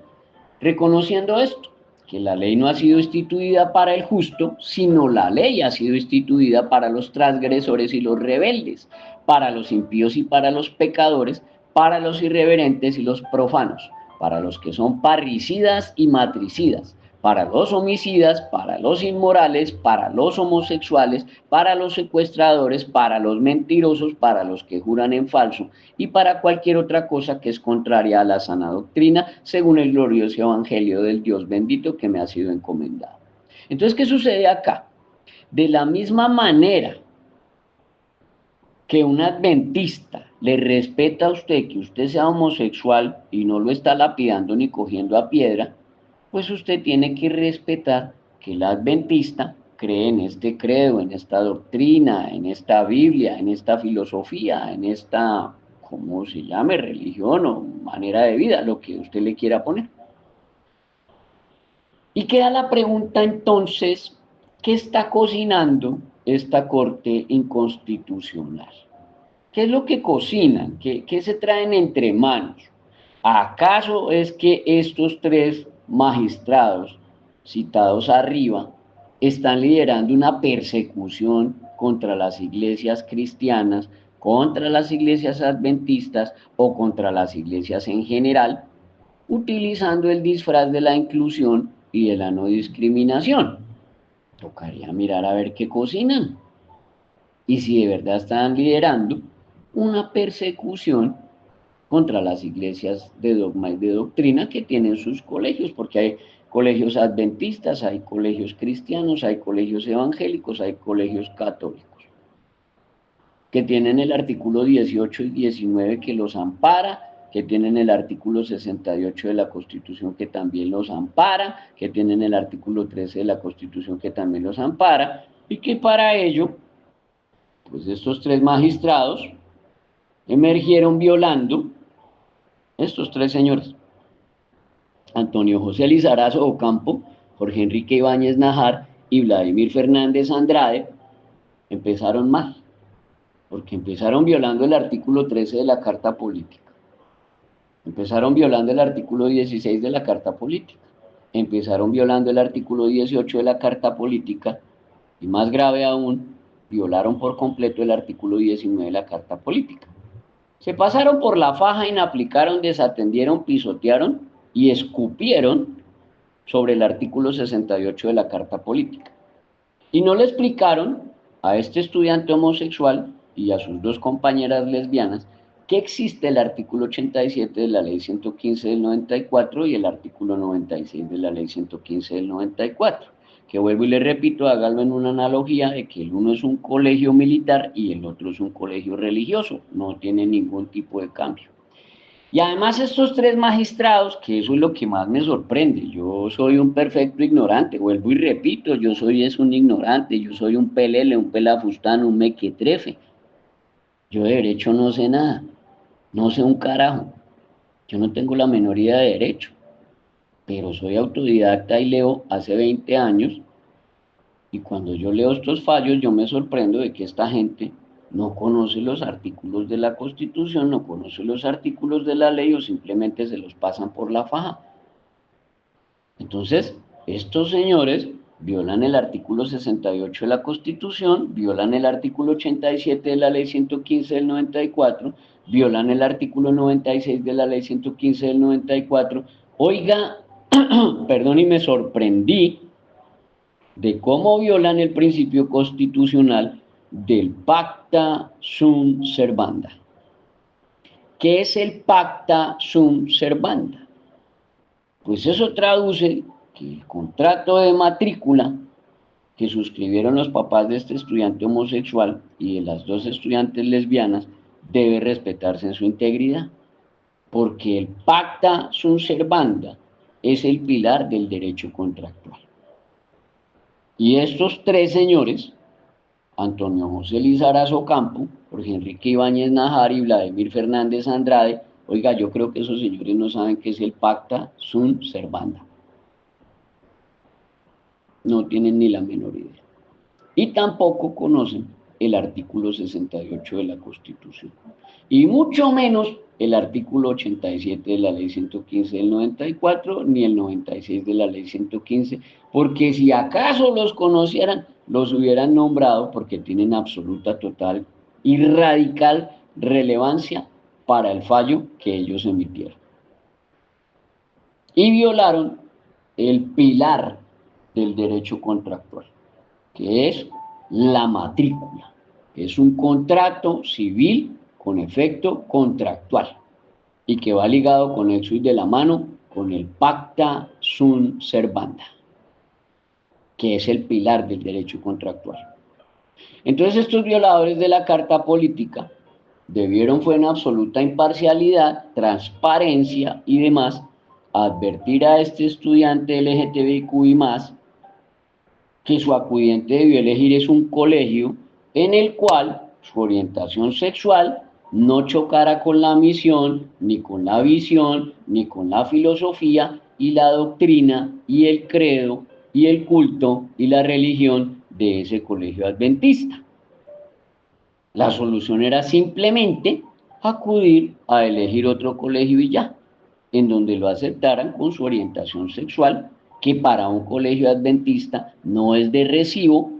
reconociendo esto, que la ley no ha sido instituida para el justo, sino la ley ha sido instituida para los transgresores y los rebeldes, para los impíos y para los pecadores, para los irreverentes y los profanos, para los que son parricidas y matricidas, para los homicidas, para los inmorales, para los homosexuales, para los secuestradores, para los mentirosos, para los que juran en falso y para cualquier otra cosa que es contraria a la sana doctrina, según el glorioso evangelio del Dios bendito que me ha sido encomendado. Entonces, ¿qué sucede acá? De la misma manera que un adventista le respeta a usted que usted sea homosexual y no lo está lapidando ni cogiendo a piedra, pues usted tiene que respetar que el adventista cree en este credo, en esta doctrina, en esta Biblia, en esta filosofía, en esta, ¿cómo se llame? Religión o manera de vida, lo que usted le quiera poner. Y queda la pregunta entonces, ¿qué está cocinando esta Corte Inconstitucional? ¿Qué es lo que cocinan? ¿Qué se traen entre manos? ¿Acaso es que estos tres magistrados citados arriba están liderando una persecución contra las iglesias cristianas, contra las iglesias adventistas o contra las iglesias en general, utilizando el disfraz de la inclusión y de la no discriminación? Tocaría mirar a ver qué cocinan y si de verdad están liderando una persecución contra las iglesias de dogma y de doctrina que tienen sus colegios, porque hay colegios adventistas, hay colegios cristianos, hay colegios evangélicos, hay colegios católicos, que tienen el artículo 18 y 19 que los ampara, que tienen el artículo 68 de la Constitución que también los ampara, que tienen el artículo 13 de la Constitución que también los ampara, y que para ello, pues estos tres magistrados emergieron violando estos tres señores, Antonio José Lizarazo Ocampo, Jorge Enrique Ibáñez Najar y Vladimir Fernández Andrade, empezaron mal, porque empezaron violando el artículo 13 de la Carta Política, empezaron violando el artículo 16 de la Carta Política, empezaron violando el artículo 18 de la Carta Política y más grave aún, violaron por completo el artículo 19 de la Carta Política. Se pasaron por la faja, inaplicaron, desatendieron, pisotearon y escupieron sobre el artículo 68 de la Carta Política. Y no le explicaron a este estudiante homosexual y a sus dos compañeras lesbianas que existe el artículo 87 de la Ley 115 del 94 y el artículo 96 de la Ley 115 del 94. Que vuelvo y le repito, hágalo en una analogía de que el uno es un colegio militar y el otro es un colegio religioso, no tiene ningún tipo de cambio. Y además estos tres magistrados, que eso es lo que más me sorprende, yo soy un perfecto ignorante, vuelvo y repito, yo soy un ignorante, yo soy un pelele, un pelafustán, un mequetrefe, yo de derecho no sé nada, no sé un carajo, yo no tengo la menor idea de derecho, pero soy autodidacta y leo hace 20 años, y cuando yo leo estos fallos yo me sorprendo de que esta gente no conoce los artículos de la Constitución, no conoce los artículos de la ley o simplemente se los pasan por la faja. Entonces, estos señores violan el artículo 68 de la Constitución, violan el artículo 87 de la Ley 115 del 94, violan el artículo 96 de la ley 115 del 94. Oiga, perdón, y me sorprendí de cómo violan el principio constitucional del pacta sunt servanda. ¿Qué es el pacta sunt servanda? Pues eso traduce que el contrato de matrícula que suscribieron los papás de este estudiante homosexual y de las dos estudiantes lesbianas debe respetarse en su integridad, porque el pacta sunt servanda es el pilar del derecho contractual. Y estos tres señores, Antonio José Lizarazo Campo, Jorge Enrique Ibáñez Najar y Vladimir Fernández Andrade, oiga, yo creo que esos señores no saben qué es el pacta sunt servanda. No tienen ni la menor idea. Y tampoco conocen el artículo 68 de la Constitución. Y mucho menos el artículo 87 de la ley 115 del 94, ni el 96 de la ley 115, porque si acaso los conocieran, los hubieran nombrado porque tienen absoluta, total y radical relevancia para el fallo que ellos emitieron. Y violaron el pilar del derecho contractual, que es la matrícula, que es un contrato civil con efecto contractual y que va ligado con eso y de la mano con el pacta sunt servanda, que es el pilar del derecho contractual. Entonces estos violadores de la Carta Política debieron, fue en absoluta imparcialidad, transparencia y demás, advertir a este estudiante LGTBIQ y más que su acudiente debió elegir es un colegio en el cual su orientación sexual no chocara con la misión, ni con la visión, ni con la filosofía y la doctrina y el credo y el culto y la religión de ese colegio adventista. La solución era simplemente acudir a elegir otro colegio y ya, en donde lo aceptaran con su orientación sexual, que para un colegio adventista no es de recibo,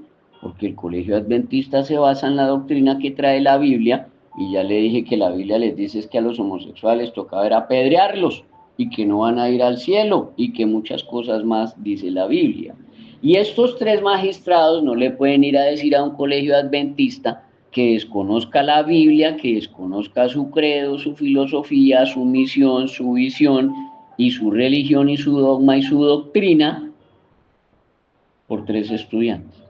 porque el colegio adventista se basa en la doctrina que trae la Biblia, y ya le dije que la Biblia les dice es que a los homosexuales toca ver apedrearlos, y que no van a ir al cielo, y que muchas cosas más dice la Biblia. Y estos tres magistrados no le pueden ir a decir a un colegio adventista que desconozca la Biblia, que desconozca su credo, su filosofía, su misión, su visión y su religión y su dogma y su doctrina por tres estudiantes.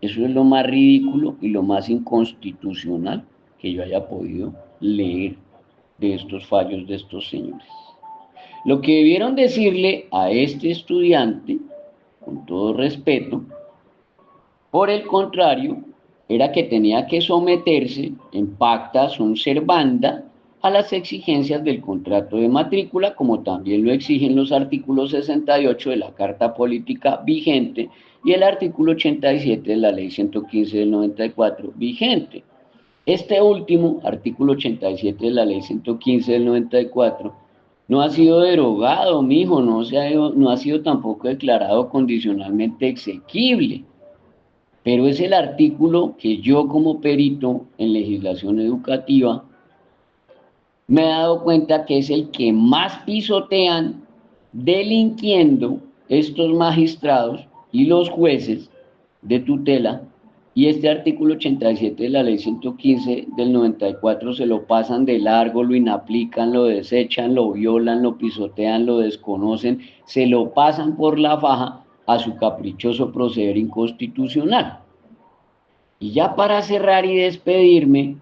Eso es lo más ridículo y lo más inconstitucional que yo haya podido leer de estos fallos de estos señores. Lo que debieron decirle a este estudiante, con todo respeto, por el contrario, era que tenía que someterse en pacta sunt servanda a las exigencias del contrato de matrícula, como también lo exigen los artículos 68 de la Carta Política vigente y el artículo 87 de la Ley 115 del 94 vigente. Este último, artículo 87 de la Ley 115 del 94, no ha sido derogado, mijo, no ha sido tampoco declarado condicionalmente exequible. Pero es el artículo que yo como perito en legislación educativa me he dado cuenta que es el que más pisotean delinquiendo estos magistrados y los jueces de tutela, y este artículo 87 de la ley 115 del 94 se lo pasan de largo, lo inaplican, lo desechan, lo violan, lo pisotean, lo desconocen, se lo pasan por la faja a su caprichoso proceder inconstitucional. Y ya para cerrar y despedirme,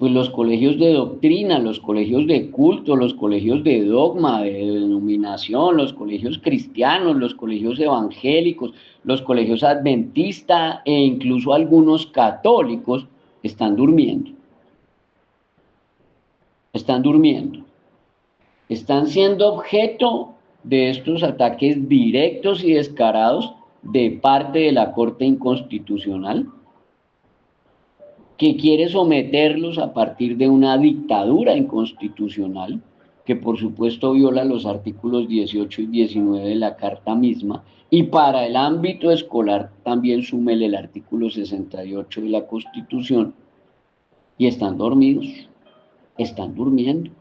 pues los colegios de doctrina, los colegios de culto, los colegios de dogma, de denominación, los colegios cristianos, los colegios evangélicos, los colegios adventistas e incluso algunos católicos están durmiendo. Están durmiendo. Están siendo objeto de estos ataques directos y descarados de parte de la Corte Inconstitucional, que quiere someterlos a partir de una dictadura inconstitucional, que por supuesto viola los artículos 18 y 19 de la Carta misma, y para el ámbito escolar también súmele el artículo 68 de la Constitución, y están dormidos, están durmiendo.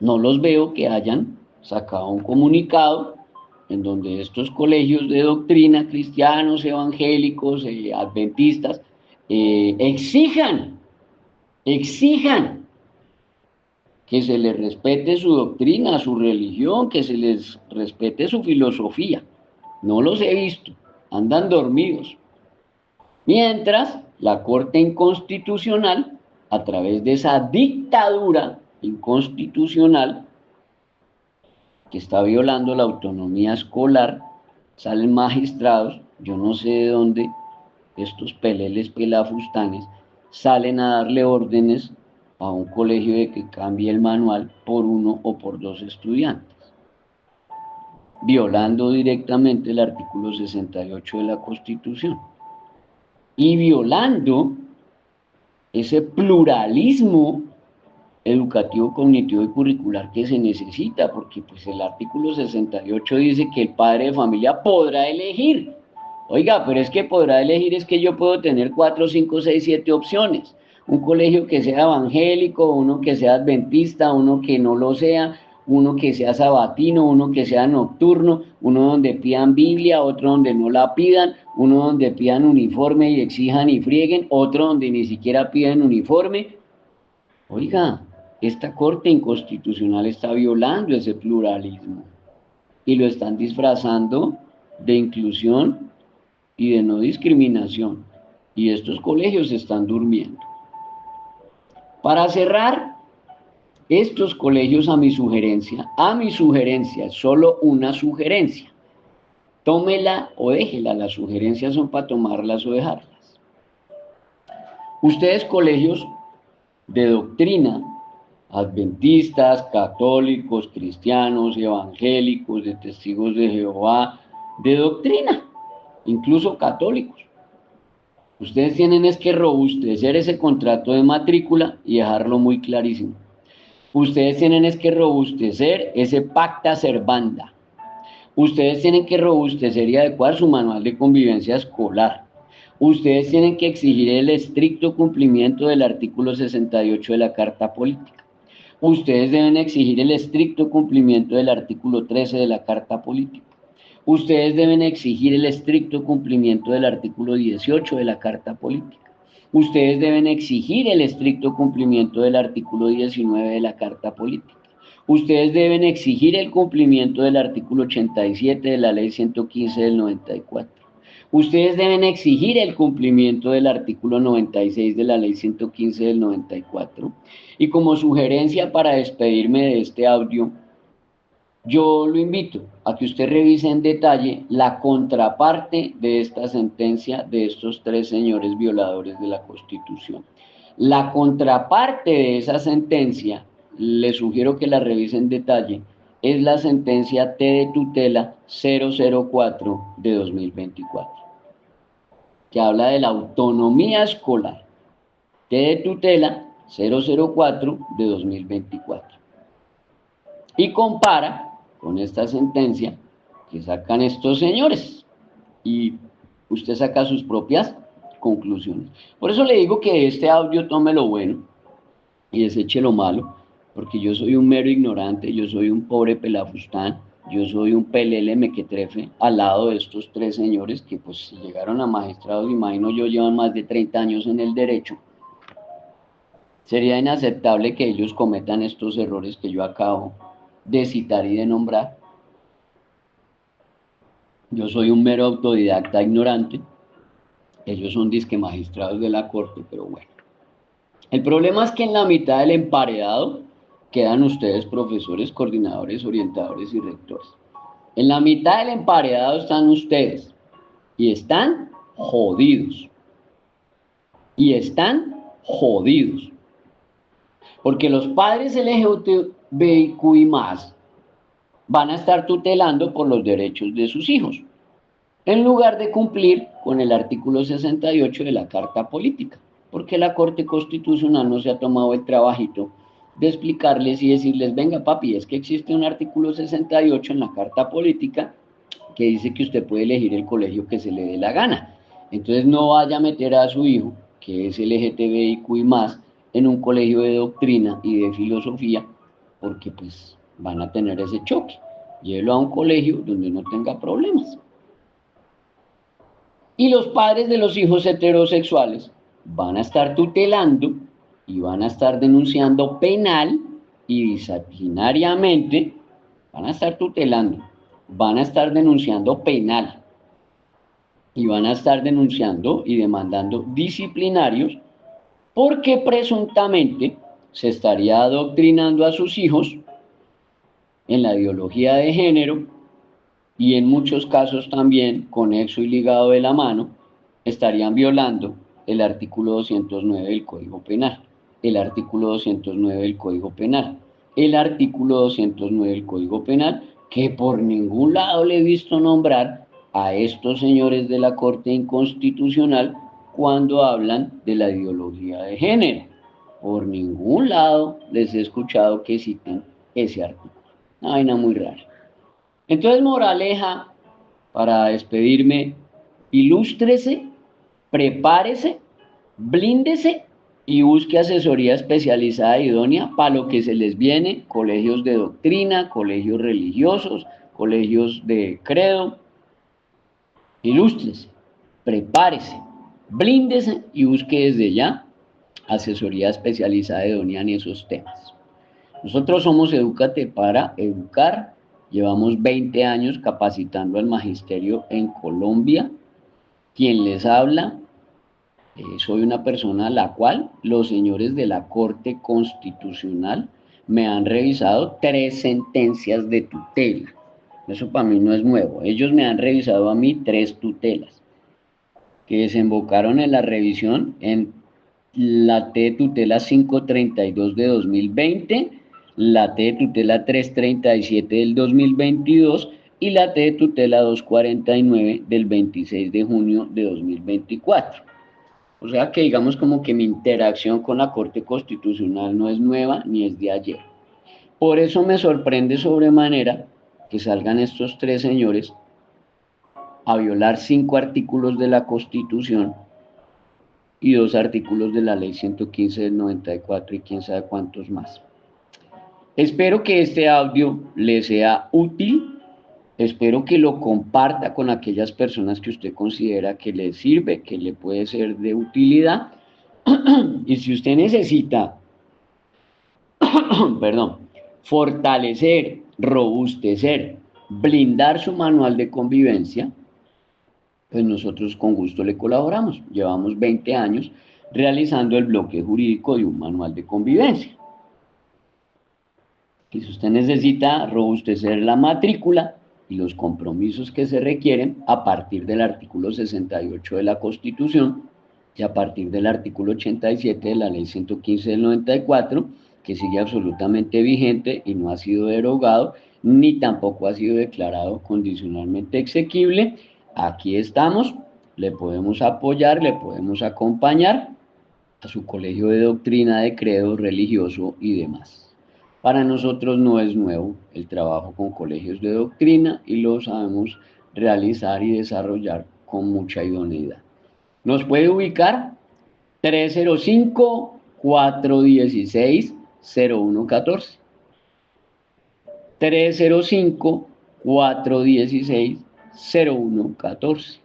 No los veo que hayan sacado un comunicado en donde estos colegios de doctrina, cristianos, evangélicos, adventistas, exijan que se les respete su doctrina, su religión, que se les respete su filosofía. No los he visto, andan dormidos. Mientras la Corte Inconstitucional, a través de esa dictadura inconstitucional que está violando la autonomía escolar, salen magistrados, yo no sé de dónde, estos peleles pelafustanes, salen a darle órdenes a un colegio de que cambie el manual por 1 o por 2 estudiantes, violando directamente el artículo 68 de la Constitución y violando ese pluralismo educativo, cognitivo y curricular que se necesita, porque pues el artículo 68 dice que el padre de familia podrá elegir. Oiga, pero es que podrá elegir, es que yo puedo tener 4, 5, 6, 7 opciones. Un colegio que sea evangélico, uno que sea adventista, uno que no lo sea, uno que sea sabatino, uno que sea nocturno, uno donde pidan Biblia, otro donde no la pidan, uno donde pidan uniforme y exijan y frieguen, otro donde ni siquiera piden uniforme. Oiga, esta Corte Inconstitucional está violando ese pluralismo y lo están disfrazando de inclusión y de no discriminación. Y estos colegios están durmiendo. Para cerrar, estos colegios a mi sugerencia, solo una sugerencia. Tómela o déjela, las sugerencias son para tomarlas o dejarlas. Ustedes, colegios de doctrina, adventistas, católicos, cristianos, evangélicos, de testigos de Jehová, de doctrina, incluso católicos. Ustedes tienen es que robustecer ese contrato de matrícula y dejarlo muy clarísimo. Ustedes tienen es que robustecer ese pacta servanda. Ustedes tienen que robustecer y adecuar su manual de convivencia escolar. Ustedes tienen que exigir el estricto cumplimiento del artículo 68 de la Carta Política. Ustedes deben exigir el estricto cumplimiento del artículo 13 de la Carta Política. Ustedes deben exigir el estricto cumplimiento del artículo 18 de la Carta Política. Ustedes deben exigir el estricto cumplimiento del artículo 19 de la Carta Política. Ustedes deben exigir el cumplimiento del artículo 87 de la Ley 115 del 94. Ustedes deben exigir el cumplimiento del artículo 96 de la Ley 115 del 94. Y como sugerencia para despedirme de este audio, yo lo invito a que usted revise en detalle la contraparte de esta sentencia de estos 3 señores violadores de la Constitución. La contraparte de esa sentencia, le sugiero que la revise en detalle, es la sentencia T de tutela 004 de 2024, que habla de la autonomía escolar. T de tutela 004 de 2024. Y compara con esta sentencia que sacan estos señores y usted saca sus propias conclusiones. Por eso le digo que este audio tome lo bueno y deseche lo malo, porque yo soy un mero ignorante, yo soy un pobre pelafustán, yo soy un pelele mequetrefe al lado de estos 3 señores que pues si llegaron a magistrados, imagino yo, llevan más de 30 años en el derecho. Sería inaceptable que ellos cometan estos errores que yo acabo de citar y de nombrar. Yo soy un mero autodidacta ignorante, ellos son disque magistrados de la corte, pero bueno. El problema es que en la mitad del emparedado quedan ustedes profesores, coordinadores, orientadores y rectores. En la mitad del emparedado están ustedes y están jodidos. Y están jodidos. Porque los padres LGBTQI+, van a estar tutelando por los derechos de sus hijos, en lugar de cumplir con el artículo 68 de la Carta Política, porque la Corte Constitucional no se ha tomado el trabajito de explicarles y decirles, venga papi, es que existe un artículo 68 en la Carta Política que dice que usted puede elegir el colegio que se le dé la gana. Entonces no vaya a meter a su hijo, que es LGTBIQ y más en un colegio de doctrina y de filosofía, porque pues van a tener ese choque. Llévelo a un colegio donde no tenga problemas. Y los padres de los hijos heterosexuales van a estar tutelando y van a estar denunciando penal y disciplinariamente, van a estar tutelando, van a estar denunciando penal y van a estar denunciando y demandando disciplinarios porque presuntamente se estaría adoctrinando a sus hijos en la ideología de género y en muchos casos también, conexo y ligado de la mano, estarían violando el artículo 209 del Código Penal, el artículo 209 del Código Penal, el artículo 209 del Código Penal, que por ningún lado le he visto nombrar a estos señores de la Corte Inconstitucional cuando hablan de la ideología de género. Por ningún lado les he escuchado que citen ese artículo. Una vaina muy rara. Entonces, moraleja, para despedirme, ilústrese, prepárese, blíndese y busque asesoría especializada idónea para lo que se les viene, colegios de doctrina, colegios religiosos, colegios de credo. Ilústrese, prepárese, blíndese y busque desde ya asesoría especializada idónea en esos temas. Nosotros somos Edúcate para Educar. Llevamos 20 años capacitando al magisterio en Colombia. Quien les habla, soy una persona a la cual los señores de la Corte Constitucional me han revisado 3 sentencias de tutela. Eso para mí no es nuevo. Ellos me han revisado a mí 3 tutelas que desembocaron en la revisión en la T de tutela 532 de 2020, la T de tutela 337 del 2022 y la T de tutela 249 del 26 de junio de 2024. O sea que digamos como que mi interacción con la Corte Constitucional no es nueva ni es de ayer. Por eso me sorprende sobremanera que salgan estos 3 señores a violar 5 artículos de la Constitución y 2 artículos de la Ley 115 del 94 y quién sabe cuántos más. Espero que este audio le sea útil, espero que lo comparta con aquellas personas que usted considera que le sirve, que le puede ser de utilidad. Y si usted necesita, fortalecer, robustecer, blindar su manual de convivencia, pues nosotros con gusto le colaboramos. Llevamos 20 años realizando el bloque jurídico de un manual de convivencia. Y si usted necesita robustecer la matrícula y los compromisos que se requieren a partir del artículo 68 de la Constitución y a partir del artículo 87 de la Ley 115 del 94, que sigue absolutamente vigente y no ha sido derogado, ni tampoco ha sido declarado condicionalmente exequible, aquí estamos, le podemos apoyar, le podemos acompañar a su colegio de doctrina, de credo religioso y demás. Para nosotros no es nuevo el trabajo con colegios de doctrina y lo sabemos realizar y desarrollar con mucha idoneidad. Nos puede ubicar 305-416-0114. 305-416-0114.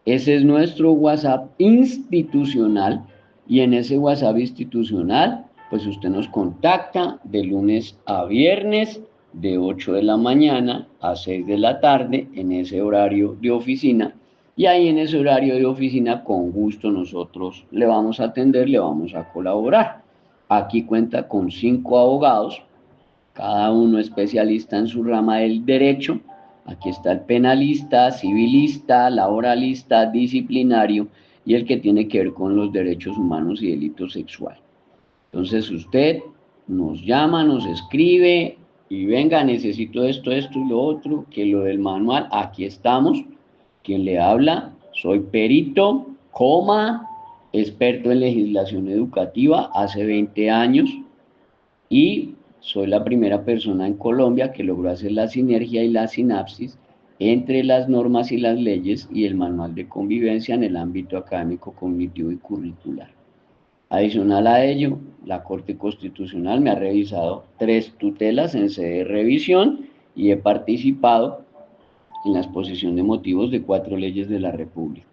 Ese es nuestro WhatsApp institucional y en ese WhatsApp institucional pues usted nos contacta de lunes a viernes de 8 de la mañana a 6 de la tarde en ese horario de oficina y ahí en ese horario de oficina con gusto nosotros le vamos a atender, le vamos a colaborar. Aquí cuenta con 5 abogados, cada uno especialista en su rama del derecho. Aquí está el penalista, civilista, laboralista, disciplinario y el que tiene que ver con los derechos humanos y delitos sexuales. Entonces usted nos llama, nos escribe y venga, necesito esto, esto y lo otro, que lo del manual, aquí estamos. Quien le habla, soy perito, experto en legislación educativa hace 20 años y soy la primera persona en Colombia que logró hacer la sinergia y la sinapsis entre las normas y las leyes y el manual de convivencia en el ámbito académico, cognitivo y curricular. Adicional a ello, la Corte Constitucional me ha revisado 3 tutelas en sede de revisión y he participado en la exposición de motivos de 4 leyes de la República.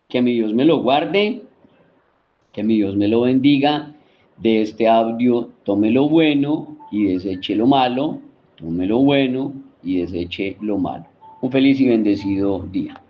Que mi Dios me lo guarde, que mi Dios me lo bendiga. De este audio tome lo bueno y deseche lo malo, tome lo bueno y deseche lo malo. Un feliz y bendecido día.